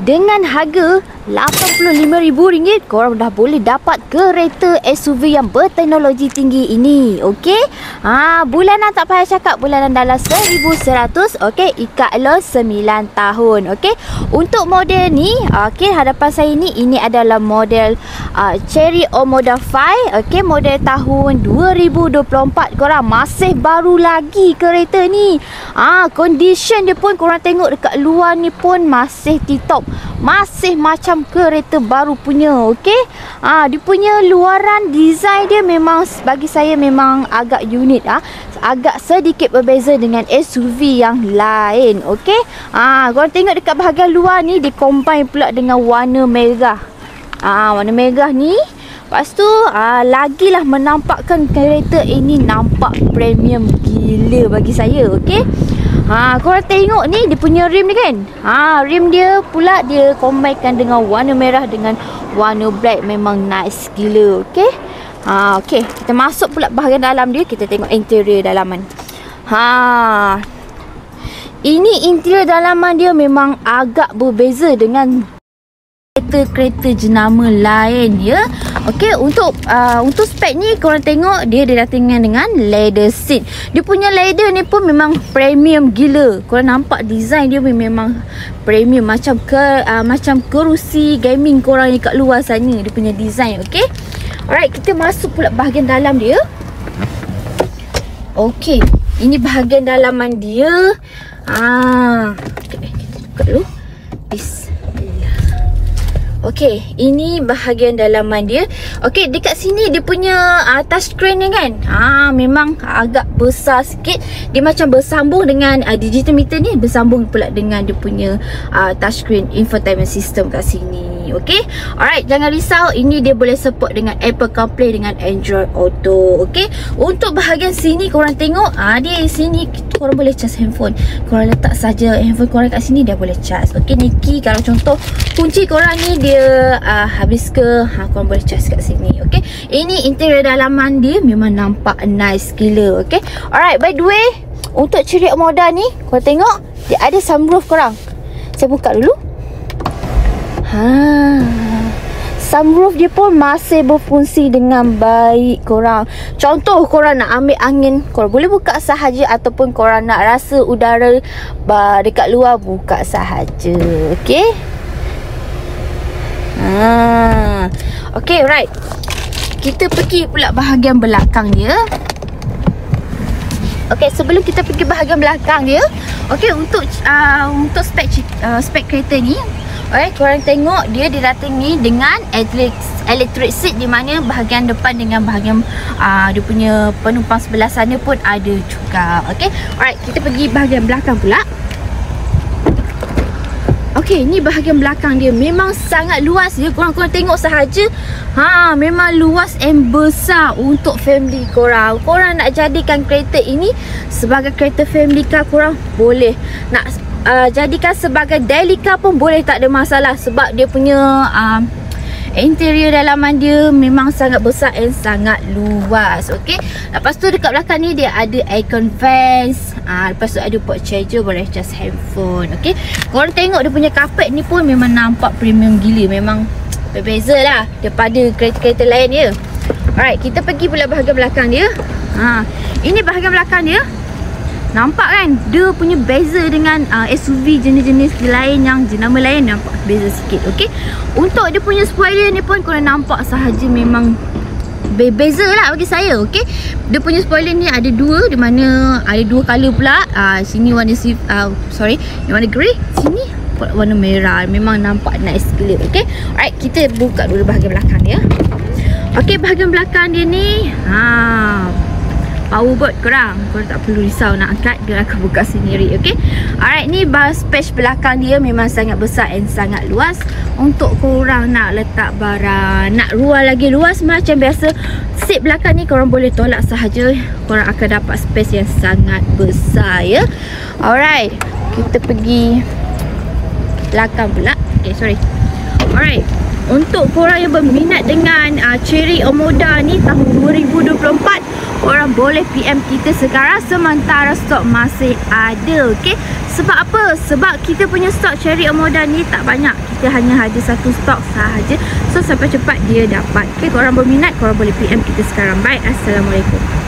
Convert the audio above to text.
Dengan harga RM85,000 korang dah boleh dapat kereta SUV yang berteknologi tinggi ini. Okey. Bulanan tak payah cakap, bulanan dalam 1,100. Okey, ikat lo 9 tahun. Okey. Untuk model ni, okey, hadapan saya ni, ini adalah model Cherry Omoda 5. Okey, model tahun 2024 korang. Masih baru lagi kereta ni. Condition dia pun korang tengok dekat luar ni pun masih tip-top. Masih macam kereta baru punya. Okey. Dia punya luaran design dia memang bagi saya memang agak unik. Agak sedikit berbeza dengan SUV yang lain. Okey. Korang tengok dekat bahagian luar ni, dia combine pula dengan warna merah. Warna merah ni, lepas tu lagilah menampakkan kereta ini nampak premium gila bagi saya. Okey. Korang tengok ni dia punya rim ni kan. Rim dia pula dia combinekan dengan warna merah dengan warna black. Memang nice gila. Okey. Okey, kita masuk pula bahagian dalam dia. Kita tengok interior dalaman. Ini interior dalaman dia memang agak berbeza dengan kereta-kereta jenama lain ya. Okey, untuk spek ni korang tengok dia didatangkan dengan leather seat. Dia punya leather ni pun memang premium gila. Korang nampak design dia memang premium macam kerusi gaming korang ni kat luar sana dia punya design. Okey. Alright, kita masuk pula bahagian dalam dia. Okey, ini bahagian dalaman dia. Kita buka dulu. Okey, ini bahagian dalaman dia. Okey, dekat sini dia punya touchscreen ni kan. Memang agak besar sikit. Dia macam bersambung dengan digital meter ni, bersambung pula dengan dia punya touchscreen infotainment system kat sini. Okey. Alright, jangan risau, ini dia boleh support dengan Apple CarPlay dengan Android Auto. Okey. Untuk bahagian sini korang tengok, dia sini korang boleh charge handphone. Korang letak saja handphone korang kat sini, dia boleh charge. Okey, ni key. Kalau contoh kunci korang ni dia habis ke, korang boleh charge kat sini. Okey. Ini interior dalaman dia memang nampak nice gila. Okey. Alright, by the way, untuk Cherry Omoda ni korang tengok dia ada sunroof korang. Saya buka dulu. Sunroof dia pun masih berfungsi dengan baik korang. Contoh korang nak ambil angin, korang boleh buka sahaja, ataupun korang nak rasa udara dekat luar, buka sahaja. Okey. Okey, right. Kita pergi pula bahagian belakang dia. Okey, sebelum kita pergi bahagian belakang dia, okey, untuk spek kereta ni, alright, korang tengok dia didatangi dengan electric seat, di mana bahagian depan dengan bahagian dia punya penumpang sebelah sana pun ada juga. Okey. Alright, kita pergi bahagian belakang pula. Okey, ni bahagian belakang dia memang sangat luas ya. Korang tengok sahaja. Memang luas and besar untuk family korang. Korang nak jadikan kereta ini sebagai kereta family car, korang boleh. Nak jadikan sebagai daily car pun boleh, tak ada masalah. Sebab dia punya interior dalaman dia memang sangat besar and sangat luas. Okey. Lepas tu dekat belakang ni dia ada aircon vents. Lepas tu ada port charger, boleh charge handphone. Okey. Korang tengok dia punya carpet ni pun memang nampak premium gila. Memang berbeza lah daripada kereta-kereta lain ya. Alright, kita pergi pula bahagian belakang dia. Ini bahagian belakang dia. Nampak kan? Dia punya beza dengan SUV jenis-jenis lain yang jenama lain, nampak beza sikit. Okey. Untuk dia punya spoiler ni pun korang nampak sahaja memang beza lah bagi saya. Okey. Dia punya spoiler ni ada dua, di mana ada dua color pula. Sini warna warna grey, sini warna merah. Memang nampak nice gila. Okey. Alright, kita buka dulu bahagian belakang dia. Okey, bahagian belakang dia ni power board korang tak perlu risau nak angkat, dia akan buka sendiri. Okey. Alright, ni space belakang dia memang sangat besar and sangat luas. Untuk korang nak letak barang, nak ruang lagi luas macam biasa, seat belakang ni korang boleh tolak sahaja, korang akan dapat space yang sangat besar ya. Alright, kita pergi belakang pula. Alright, Untuk korang yang berminat dengan Cherry Omoda ni tahun 2024, korang boleh PM kita sekarang sementara stok masih ada. Okey, sebab apa? Sebab kita punya stok Cherry Omoda ni tak banyak, kita hanya ada satu stok sahaja. So sampai cepat dia dapat. Okey, korang berminat korang boleh PM kita sekarang. Baik, Assalamualaikum.